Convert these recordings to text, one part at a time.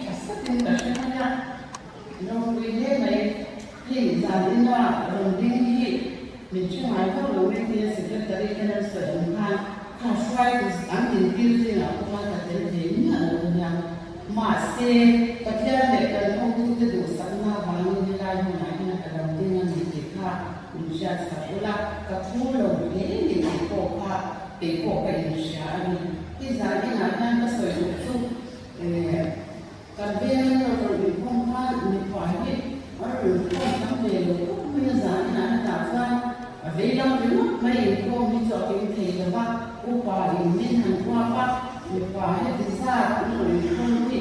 chắc tin cả xem nha nó vì thế này thì gia đình là đồng đi mình chưa hỏi các lối đi thì sẽ được tới cái nơi sở hữu hàng hàng xoay thì anh tìm tiêu gì là cũng là cái đến nhà mà xe cái kia để cái nó cũng tự đủ sẵn là bằng như là như này là cái đồng tiền là mình chỉ khác mình sẽ phải là cái thu lộc thế thì chỉ có khác để có cái mình sẽ cái giá cái này đang có sử dụng chung cái bên rồi mình không phát mình phải đi ở rồi không tham về rồi cũng bây giờ cái này tạo ra vì đâu nữa mấy cô đi cho cái thầy là bác cô bà thì mình hàng qua bác mình phải đi xa cũng rồi không đi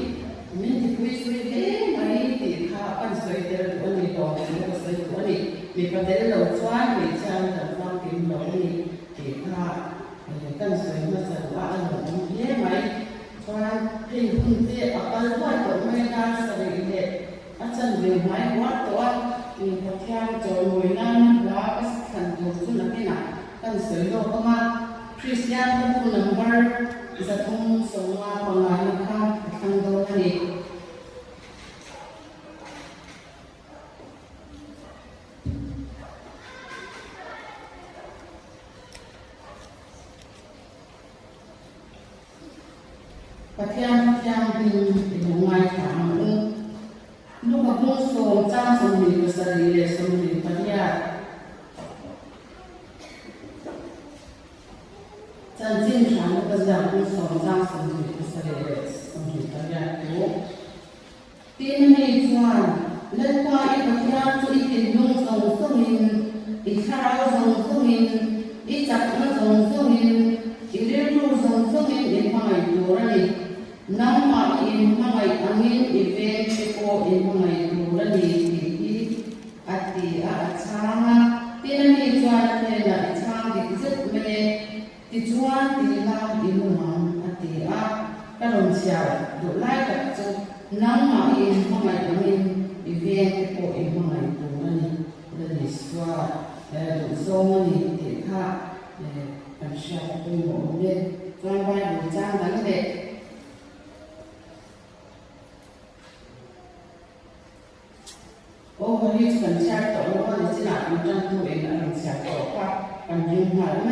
mình thì quý suy thế mấy thì khá ăn suy thế là anh đi đó thì nó suy của anh mình có thể lâu xoan mình trang là quan kiếm đó thì khá cần suy mà sợ quá anh không biết mấy xoan thì không biết ở đây quá tổ mấy đang sợ bị thế anh chân điều máy quá toán mình có theo cho 10 năm là thành thuộc số là cái nào cần sử dụng các bạn Christian phone number is a phone số còn lại là khang đô này và theo thì ngoài khám lúc mà mua số trang số mình có sở hữu số mình phải ra chân chính khám nó có giảm mua số trang số mình có sở hữu số mình phải ra tin này choan lên qua ít có theo cho ít tiền dùng số mình ít khao số mình ít chặt nó số mình ít liên tục số mình ít phải đồ này nang ma in mangai angin event ko in mangai durani ti ati a changa tinani chuan ne na chang di zet me ti chuan ti lam in man ati a karon sia do lai ka chu nang ma in mangai angin event ko in mangai durani dani swa do zomani ti kha kan sha ko mo ne chuan bai do chang dang de Hãy subscribe cho kênh Ghiền Mì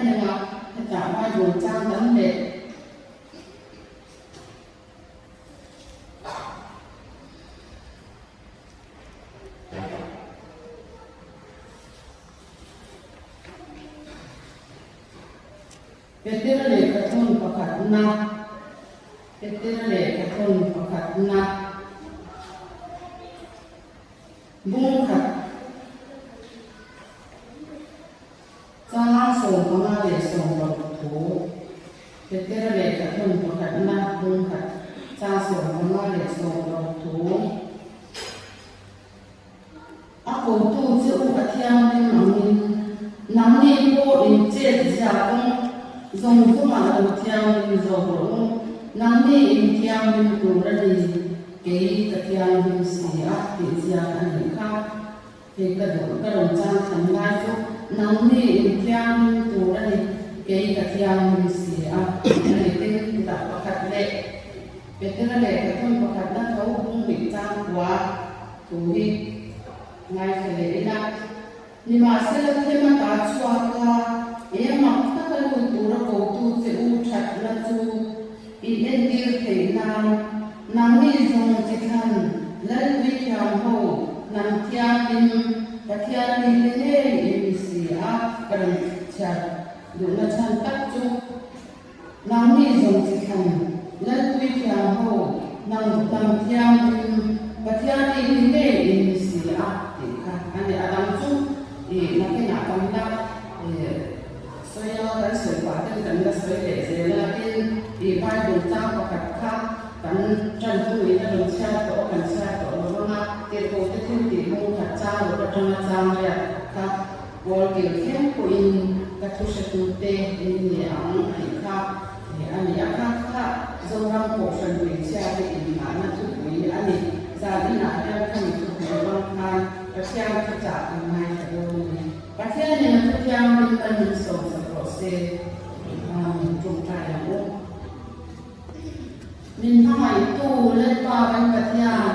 Gõ để không bỏ lỡ những bung khát cha sổ có ma để sổ vào thủ thế thế là để cả thôn có khát na bung khát cha sổ có ma để sổ vào thủ ác cổ tu chịu cả theo nên nắm nên cô đến chết giả công dùng không mà đầu theo nên rồi cũng nắm nên theo nên tu ra đi cái tất cả những gì ác thì ra anh khác thì cái đồng trang thành ra cho nắm nên theo tu ra đi cái tất cả những gì ác này tên đã có khát lệ về tên là lệ cái thôn có khát đang thấu cũng bị trang quá tu đi ngay phải lệ đó nhưng mà sẽ là thêm mà ta chua qua em mà tất cả những tu ra cầu tu sẽ u chặt là tu in tiêu thể nào nắm ni dùng chỉ cần lấy vi theo hồ nắm theo in và theo in lên in xì áp cần chặt đủ là chăn tắt chu nắm ni dùng chỉ cần lấy vi theo hồ nắm theo in và theo in lên in xì áp thì cả anh ấy làm chu thì nó cái nào cũng đã xoay cái sợi quả trên cần là sợi để dễ là in thì vai đường trang và cặp khác kan chân tu ini dalam saya tu orang tiền cổ thế thì mong thật cha rồi trong là cha rồi các wall kiểu thêm của in các thứ sẽ tu te in nhà thì khác thì anh ấy khác dòng răng cổ phần mình xe thì in mà nó tu quý anh ấy gia đình nào theo cái mình tu quý bằng hai các theo cái trả từ hai cái đôi các theo này nó theo mình cần mình sống sạch sẽ trồng trại là min hamai tu le pa kan kathian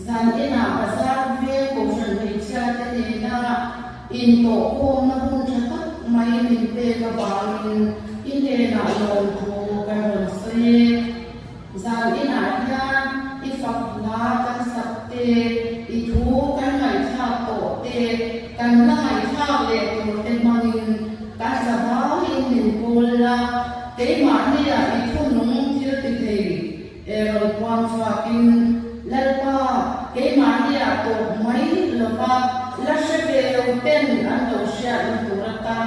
zan ina bazar ve ko san ni cha te ni na in to ko na hun thata mai min pe ka bangin in le na lon thu kan ron se zan ina hian I fak la kan sak te I thu kan mai tha to te kan la mai tha le tu te mangin kan sa ba in min pol la te ma ni ya I thu nung thil te te ron kwang fakin lalpa ke ma ni ya to mai lo ba la she be lo ten an lo sha in tu ra ta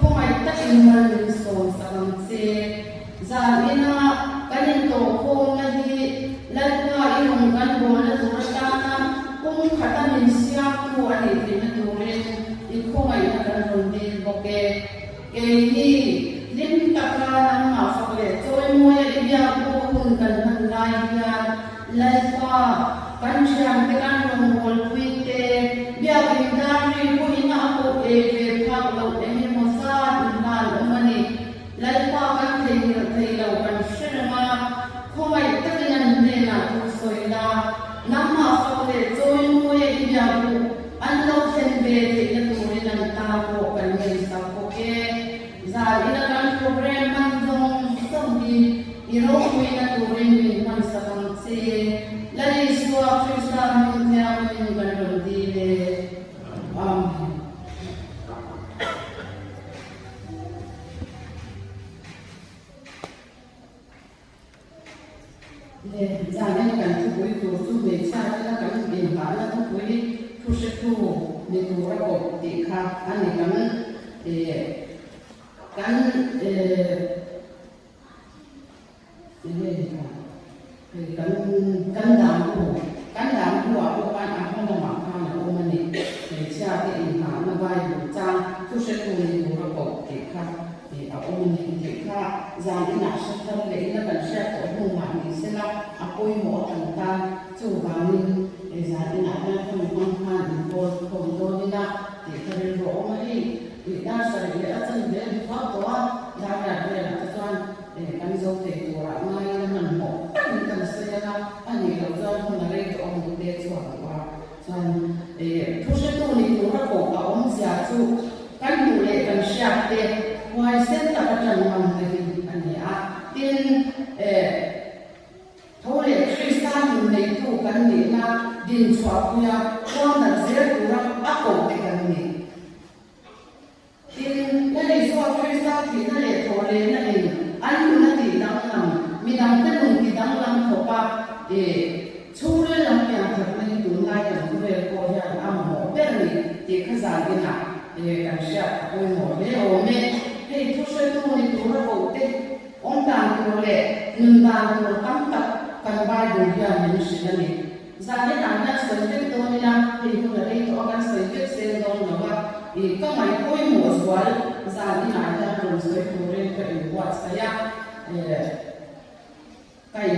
ko mai ta in mal min so sam se zan ina kanin to ko na hi lalpa I hong kan bo la tu ra ta na kung khata min sia tu ani ti na tu re I ko mai na kan ron din bo ke ni lim ta ka na ma fa le choi mo ya I bia ko hun kan han lai ya lalpa kan chiam te kan ron bol pui te bia ki da ri ko ina ko e ve phak lo e mi mo sa din na lo mani lalpa kan thei lo kan shirma ko mai ta nan ne na tu soi la nam ma fa le choi mo ya I bia ko an lo sen be te na tu ri nan ta ko kan nei sa ko ke za ina kan program man dong som di I ro ko ina tu ri min man sa kan se la ni suwa Krista min ya min kan ro di le le za ne kan tu bui tu su be cha la kan bin ba la tu bui tu se tu ni tu ra ko ti kha ani kan kan kan dam ku a ko kan a hong ma kha na o mani le cha ti in ha na bai bu cha tu se tu ni tu ra ko ti kha a o mani ti kha za ni na sa thal le ina kan sha ko hu ma ni se la a poi mo tan ta chu ba ni za ni na na ko ma kha ni ko do ni na ti kha ri ro ma hi I da sa le a chan le fa to a da ya le na ta chuan kan zo te tu ra ngai na man mo ni kan se na ani lo zo hu na re to ong te chuan wa chuan thu se tu ni tu ra ko ka ong sia chu kan mu le kan sha te wai sen ta ka chan man te ani a tin thole Krista ni nei tu kan ni na din chwa ku ya chuan na ze tu ra a ko te kan ni tin na le so Krista ti na le thole na ni an nu na ti dang lam mi dang te nun ti dang lam tho pa chu le lam ya thak na ni tu ngai ya ku le ko ya a mo pe ni ti kha za ni na kan sha ko mo le o me he thu se tu ni tu ra ko te on dan tu le nun dan tu tam tak kan bai du ya min shi na ni za ne na na so te to ni na he ku le to kan so te se do no ba ka mai koi mo swal za ni na ta ron so tu re ka I wa sa ya kai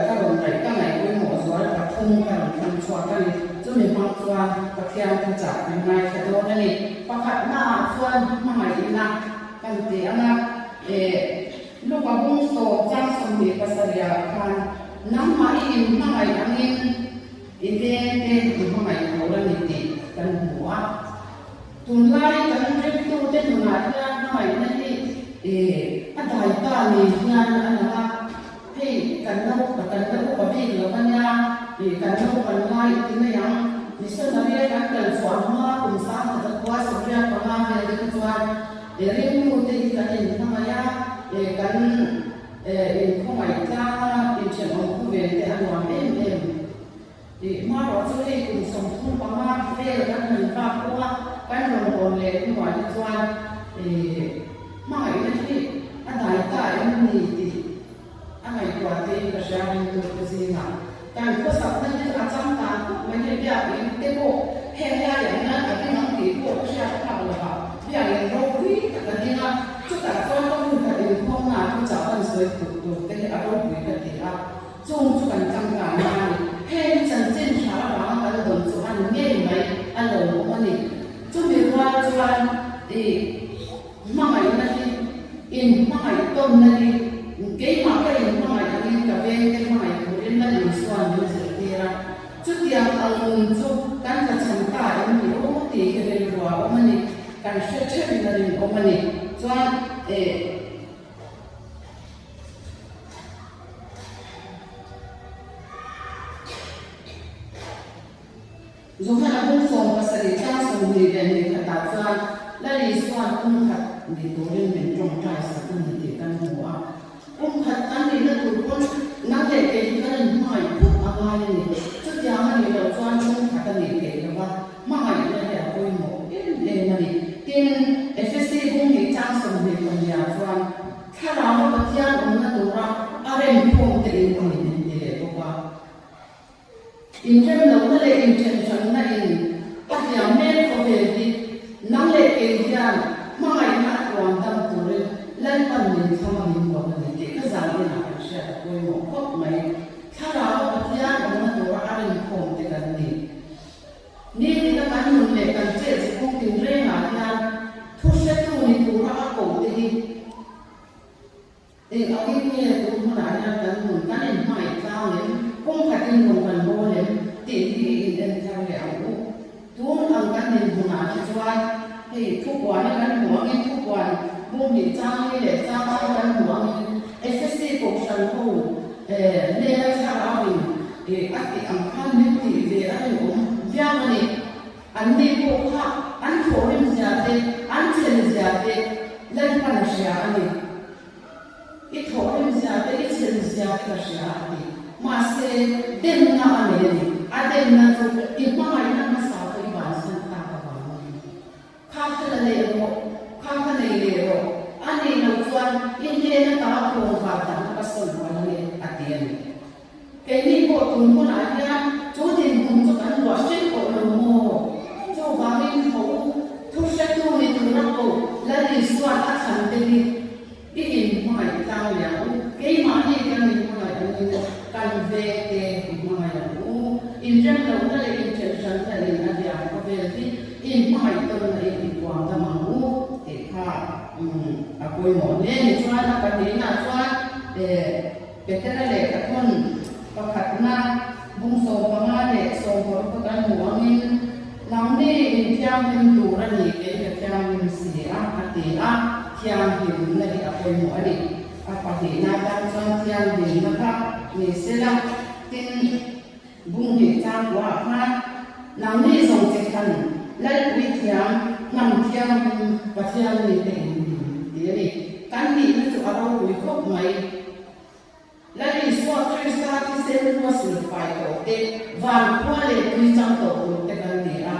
ka ron tai ka mai koi mo swal ka thung ka ron chwa ka ni chu ni ma chwa ka thiam ka cha ni mai ka do na ni pa khat na chuan ma mai ina kan te ana lu ka bung so cha som ni pa sa ya khan nam ma in ma mai angin ide te ma mai ko ra ni ti kan huwa tun lai kan rep tu te nu na ya na mai na ni a dai ta ni na ana he kan no pa bi lo kan ya kan no kan lai ti na yang ni sa na ri kan kan swa ma kum sa ma ta kwa sa ria pa ma me de chwa ri mu te ka ni na ma ya kan ko mai ta in chen on ku ve te an wa em ma ro chu le kum som thu pa ma ve kan han pa ko kan ron ron le ku wa ni chuan ma ai na ti a dai ta em ni ti a mai kwa te ka sha ni tu ka si na kan ko sa na ni a cham ta ma ni bia in te ko he ya ya na ka ni nang ti ko sha ta la ba bia le ro ri ka ni na chu ta ko ko ni ka ni ko na ku cha ban soi tu tu te a ro ri ka ti a chung chu kan cham ka na ni he chan chen sha ba ka do chu an nge mai a lo ma ni chu mi wa chuan ma mai na ni in ma mai tom na ni ke ma ka in ma mai na ni ka ve nun chu kan ka chanta em ni o ti ke re ruwa o mani kan shechen na rin o mani chuan Zohan abong song pasari chang song ni den ni kata chuan lari suan khat ni torin men trong trai sa kun ni kan huwa khat an ni na tur kon na le ke kan mai phuk agai ni chu ya ma ni lo chuan khat ni ke lo ba mai na ya koi mo le na ni tin FSC bung ni chang song ni kon ya chuan khara ma pathian on na tura arem phom te in kon ni le to ba in term lo na le intention na in pathian men ko ve di nang le ke hian mai na kwang tam tur lan pan ni thama min ko ni te ka za ni na ka sha ko mo ko mai khara pathian on na tura arem phom te kan ni ta kan nun le kan che chi kong tin re na hian thu se tu ni tura a ko te hi a ki ni tu ma na ya kan nun kan en mai tao ni kong ka tin nun kan bo le ti ti in den thang le au tu ang kan ni bu na chi chuan hei thu kwa ni kan huang ni thu kwa bung ni chang ni le chang ba kan huang ni FSC ko san ho le la cha ra ni a ti ang khan ni ti le a ni ya ma ni an ni ko kha an thorim ja te an chen ja te lan pan sha ani I thorim ja te I chen ja te sha ani ma se den na ani ni a den na to I ma na ma sa ko I ba san ta ka ba ni kha ka le ro kha ka le ro ani no chuan I le na ta ko ka ta ka son wa ni a ti ani ke ni ko tun ko na ya chu din kun chu kan wa chen ko lo mo chu ba min ho thu se tu ni tu na ko la ni suan a chan te ni I in mai ta ya ke ma ni ke ni ko na ni kan ve ke ma ya in jan lo na le in chen san ta ni na ya ko ve ti in mai to na I kwa ta ma mu te kha a koi mo ne ni chuan a ka ni na chuan petera le ka kon pakhat na bung so panga le so bor ko kan huangin namni in thiam hin tu ra ni ke ka thiam hin si a ati a thiam hin na ri a koi mo ari a pa hi na tan chuan thiam hin na kha ni sela tin bung hi chang wa kha namni song che khan lai wi thiam nam thiam hin pa thiam ni te ni ri kan ni na chu a ro wi khop mai Lari suwa Krista ki sen nuwa sulfai to te van kwa le kui chang to ko te kan ni a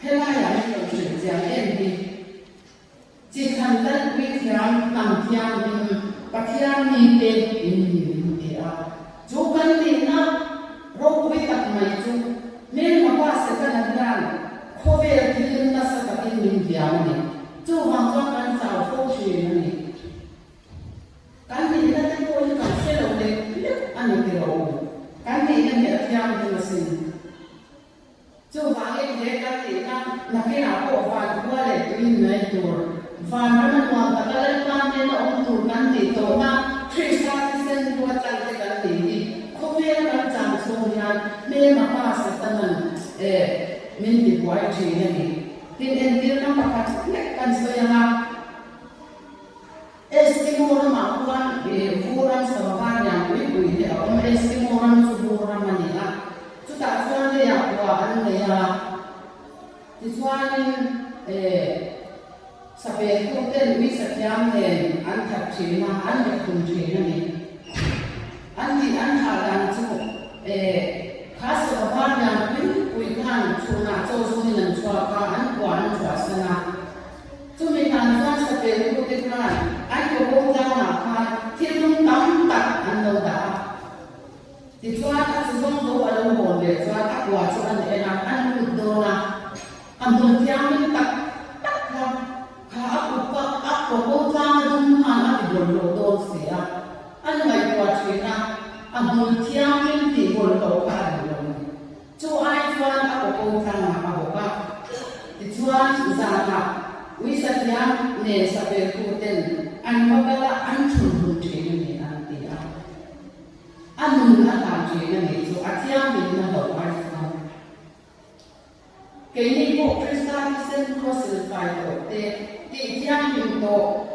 hela ya ni lo shin jia en ni ji khan dan kui thiam tam thiam ni pa thiam ni te in ni te a jo kan ni na ro kui tak mai chu men ma pa se kan dan kho ve ti na sa ta in ni dia ni chu wang chuan kan chao ko shi ni kan ni na te ko ni kan se lo le ani ke ro kan ni na me thiam ni ma sin chu wa le de kan ni na ke na ko wa ko le tu nei tur van na ma ta ka le pan ne na om tur kan ni to na Krista ki sen ko chang te kan ni ko ve kan chang so ya me ma pa sa ta man min di kwai chi ni tin en dir na pa ka kan so ya na Eskimoran makuan vuran sabakan yang kui dia om Eskimoran suburan manila sudah tuan dia kuan dia tuan sampai kuten bisa tiang den antar cina antar kun cina ni anti antaran tu khas sabakan yang kui kan cuna cosu ni nan cua kan kuan cua sana tu minat tuan sampai kuten kan anh có cô ra mà khai thiên lung tắm tặng ăn đâu đã thì cho các sự sống đâu ở đâu hồn để cho các quả cho anh để làm ăn được đâu là ăn đồ theo mình tặng tặng không khá áp của cô ra đúng hàng ăn thì buồn đồ đồ xỉa ăn ngày quả chuyện là ăn đồ theo mình thì buồn đồ cả rồi cho ai cho áp của cô ra mà bảo các thì cho ra là wisatya ne sabe kuten an magala an chundu chene ni anti a anun na ta chene ni so atia min na do ai sa cái này bộ Krista sen có sự phải tổ tế thì thiam hình tổ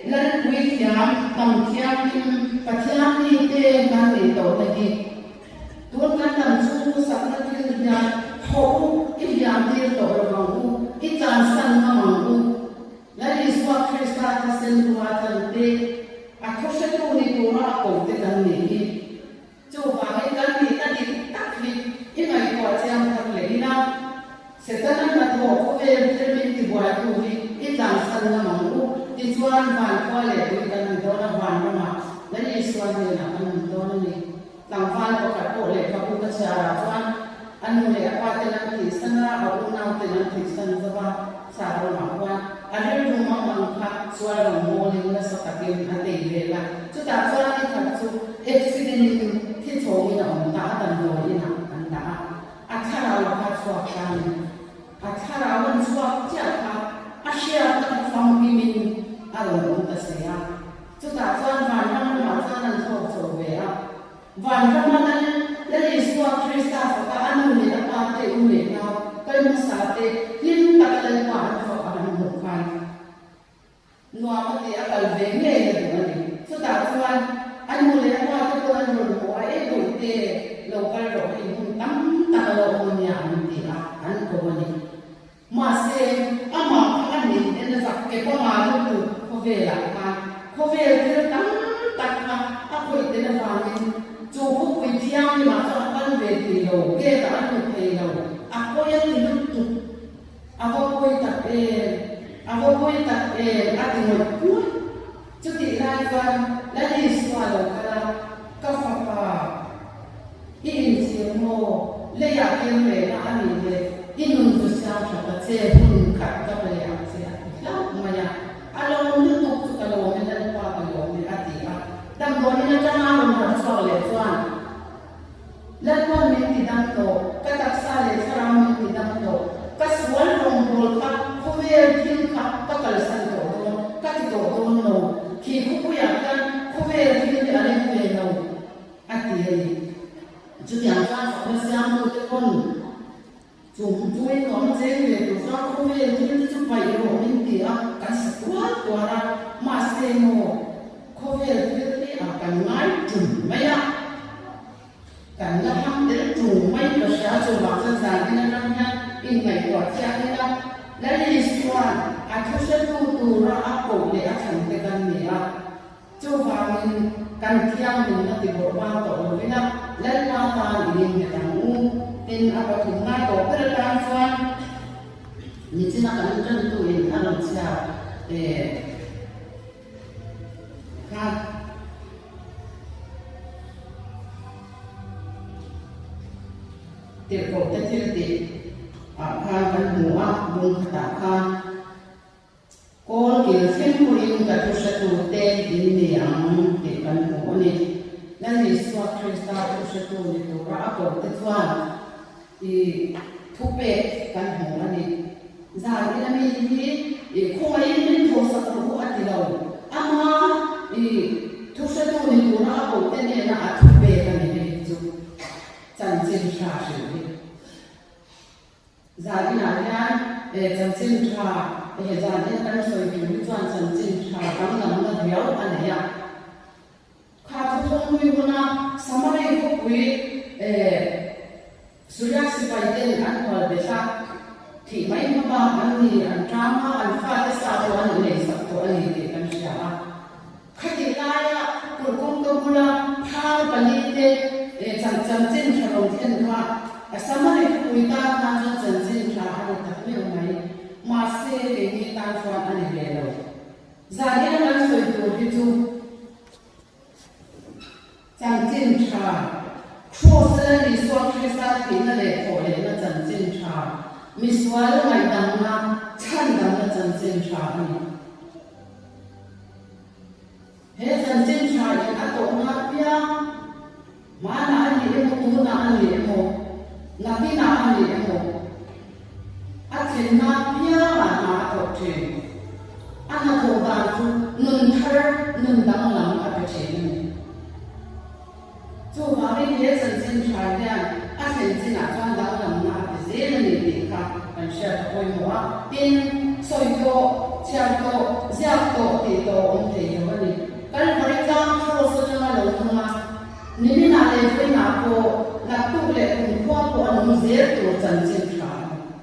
lần quý thiam tầm thiam hình và thiam đi tế ngăn để tổ này thì tuôn ngăn tầm su sắp nó thiên thiam hậu ít thiam đi tổ là bằng u ít tàn sân mà bằng u lần đi swat Krista sen qua tầm tế aku sẽ tu ni tu ra cổ tế ngăn này cho vào cái ngăn này ta đi tắt đi ít ngày qua thiam thằng lấy nào sekarang nak bawa kau termin di buat tu ni, itu sana mahu, di suan van kau le, bukan di dalam van rumah. Jadi suan ni nak menonton ni, lang van kau kat le, kau bukan cara suan, anu le apa tenan di sana, aku nak tenan di sana sebab cara mahuan. Ada rumah mangkat suan rumah ni lah sekatin ada ilela. Sudah suan ni kan tu, accident ni kita ni nak tak ada dua ni nak anda. Acara lepas suakan. Acara wan suap siapa asyik tak faham pimin alun untuk saya. Sudah tuan van macam mana so bea. Van mana dari suap Krista kita anu ni apa te uni now kalau sate lim tak ada van so ada bukan. Nuapa te akal benge ni. Sudah tuan anu ni apa te tuan rumah itu te lokal roh ini tam tak ada orang yang tidak anu ni. Masih ama kan ni, enda sakit pemalu tu, kovela kan, kovela tu tak aku itu nafas, cukup kuitiang ni macam apa beti lo, kita anu beti lo, aku yang hidup tu, aku kuitak ati maju, jadi lagi lagi soal kalau kau apa, ini semua leyak yang mereka ni le. Inun tu siapa tak pun kat kapal yang saya. Lah, maya. Alam ni tu kalau orang ada apa kalau orang ada tiap. Dan orang ni jangan orang soal lesuan. Lepas ni tidak tu, kata saya sekarang ni tidak tu. Kasual rombol kat, kuwer tingkat kapal santo. Kat itu no. Kiku puyakan kuwer tingkat ada kuwer no. Ati ni. Jadi yang saya siapa tu pun. Jumpai orang cewek tu, saya kau yang tu jumpai orang ini dia kan sekuat orang masih kau yang tu akan naik jumpai ya, kan dalam dia jumpai kerja coba kerja ni namanya ini kerja ni lah, lalu istiwan aku setuju aku le akan tekan ni lah, coba ni kan tiang ni nanti berubah tu, bila lalu mata ini yang in apa tu nak kau berkansuan, ni cina kan tentu in alam siapa kan terkau terjadi apa kan muak bung katakan kau kira kuring kata satu ten ini yang tekan mu ni nanti suatu Krista satu itu apa tuan i tupe kan hong ani zari nami ni khoi min tho sa ko ati lo ama i thusa tu ni tu na ko te ne na tupe kan ni ju chan chin sha shi ni zari na ya chan chin sha zari kan soi ki chuan chan chin sha kam nam na riau ani ya kha thu ngui bona samai ko kui sudah sebaiknya anwar besar, timai mabang ani drama alfa satu ani satu ani kan siapa? Ketika kurung tu pula hal balite jam calon jenama, sama kuita kan jam ada tapi orang masih ini tanpa ani belo. Jadi orang itu jam说是你说去沙皮那里可怜的真正差，你说的买单啊，看到的真正差呢。嘿，真正差人家懂那边，马哪里的么，哪里的么，哪里哪里的么，啊，天那边啊哪个去，啊那头发就能头能当啷个不去。就把那些真正差的，啊，真正啊，穿到人啊，这些人 ni ti kha kan share koi mo a tin soi to chiang to ziak to ti to om thei ho ni kan for example thro so na lo thuma ni ni na le foi na ko na tu le kun ko ko an zer to chan chen tha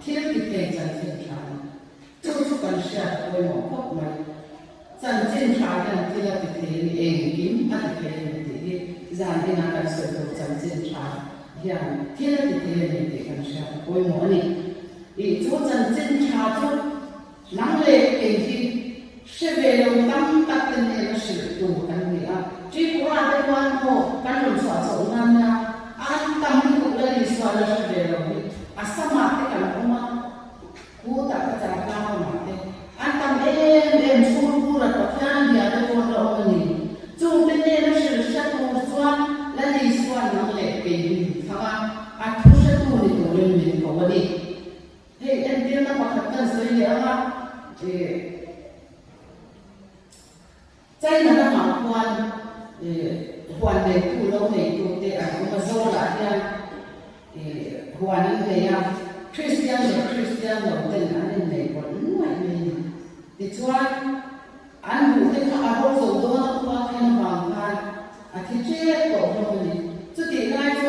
thil ti te chan chen tha chu chu kan share koi mo ko mai chan chen tha kan ti la ti te ni eng kim a ti te ni ti zan ni na kan so to chan chen tha hian thil ti te ni ti kan share koi mo ni i chu chan chen tha chu nang le ke hi she ve lo tam tak ten ne la shi tu kan ni a chi kura de wan ho kan lo sa so nan na an tam ni ku la ni swa la she ve lo ni asama te kan kuma ku ta ka cha ka ma te an tam em su ku ra ka kyan ya de ko lo ni chu te ne la shi sha tu swa la ni swa nang le ke ni kha a thu she tu ni to le ni ko wa ni he en dia na pa ka kan so ni a在那个马关，关的土楼内土的啊，我们说了呀，关的呀，Christian 楼的那的内关，因为呢，你说，俺母的他阿婆走多那花开那房看，啊，他这搞什么呢？这点来说，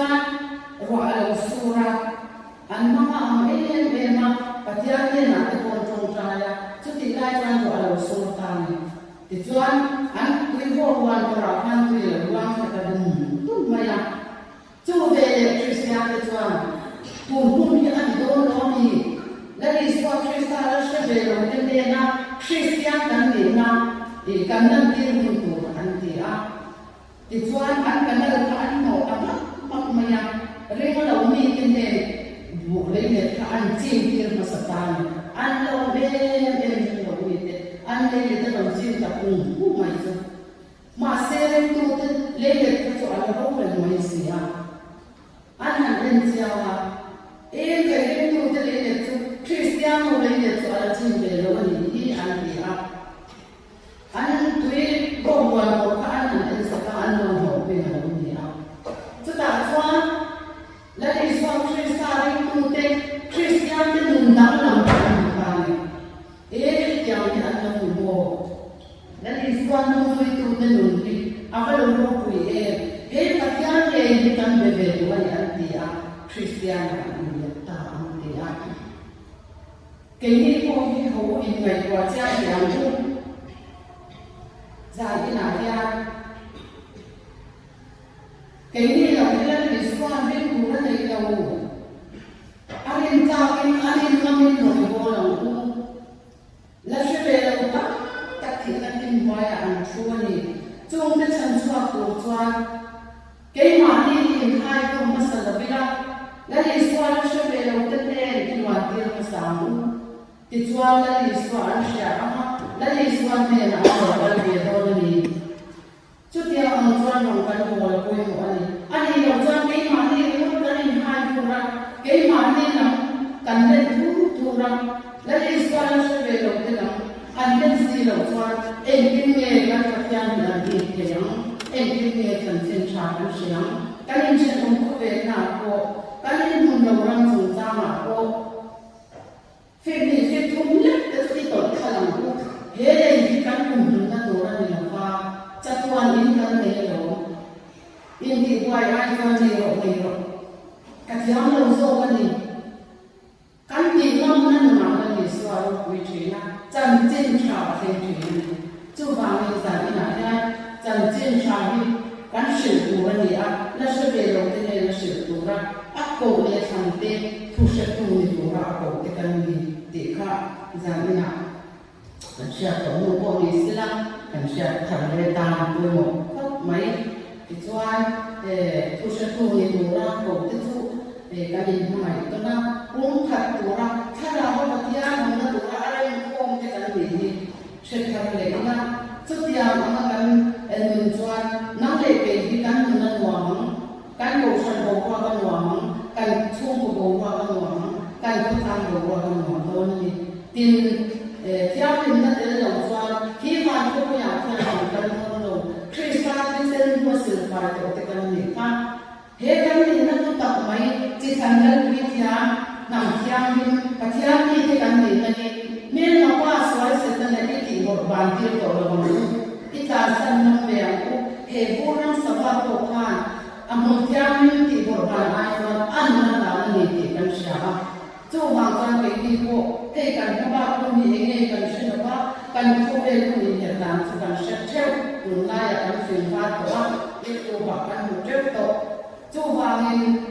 话了说啦，俺妈妈没嘛，把家里拿的观众啥呀，这点来说话了说他呢。Di chuan an tui ho wan ra kan tui lo wang ka ta dum tu ma ya chu ve Christian de chuan pun hi an do lo ni la ri swa Christian la she ve lo ten de na Christian kan ni na e kan nan ti mun tu an ti a di chuan an kan na ka an no a ma ma ya re ma lo ni ten de bu le ne ka an chi ti ma sa ta an lo ve lo ni te an le le lo chi ta ku mai so ma se le tu te le le ta so ala ro le mai si ya an han ren sia wa e le le tu te le le tu Christian le le so ala chi le lo ni an ti ha an tui bo wan ko ka an an sa ka an lo ho pe ha ni ha chu ta chuan la le so Christian tu te Christian te nun dang lam ka ni yang ni an lo mo la ni swan no foi tu de nun pi a ka lo mo pui he pa kyan le ni kan be be wa ni an ti a Christian ni ta an ti a ke ni ko hi ho in ngai kwa cha yang tu za ni na ya ke ni la ni swan ben ku la nei lo a rin ta kin a rin ma min no bo lo ku la she be lo ta ta thi la tin boy an chu ni chung de chan chua ko chuan ke ma ni in hai ko ma sa la bila la ni swa la she be lo te te ki wa ti ma sa mu ti chuan la ni swa an sha ma la ni swa me na ko la be do ni chu ti ang chuan no kan ko la ko mo ani lo chuan ke ma ni ru la ni hai ko ra ke ma ni na kan de thu ra la ni swa la she be lo te na an den si lo chuan en kin nge kan ka tian na di ke yang en kin nge chan chen cha kan siang kan in chen ong ko ve na ko kan in mun lo rang chung cha ma ko fe ni fe thum le te ti to thalang ko he le hi kan kum na to ra ni la fa cha tuan in kan ne lo in ti wai ai chuan ni ro ka tiang lo so wa ni kan ti ngam na na na ni swa ro wi chi na chan chen cha the chi chu ba ni sa ni na ya chan chen cha ni kan shi tu ra ni a la she be lo te ne la shi tu ra a ko le chan te thu she tu ni tu ra ko te kan ni te kha za ni na kan sha to mo ko ni sila kan sha thar le ta tu mo khop mai ti chuan thu she tu ni tu ra ko te chu ka din mai to na ung khat tu ra thara ho ma tia mo na tu ra ai ko te kan ni she thar le na chu tia ma kan en mun chuan na le pe hi kan na nuam kan lo san bo wa kan nuam kan chung bo wa kan nuam kan thu tan bo wa kan nuam to ni tin tia tin na te lo chuan hi man ko ya kan lo Christian Christian mo sil pa to te kan ni ka he kan ni na tu tak mai chi san na wi tia nằm thiang hin cả thiang hi thì kan ni na ni nên nó qua xoay sẽ tên là cái gì một bàn tiêu tổ là một cái ta san năm về aku hệ vô năng sắp vào tổ khan một thiang hin thì một bàn ai mà ăn là ni thì kan siapa chỗ hoàng trang cái gì cô cái kan các bạn cũng như nghe kan xin nó ba kan cô về cũng như Nhật Bản thì kan sẽ theo tương lai là kan phiền phá tổ cái tổ bạc kan một theo tổ chỗ hoàng hin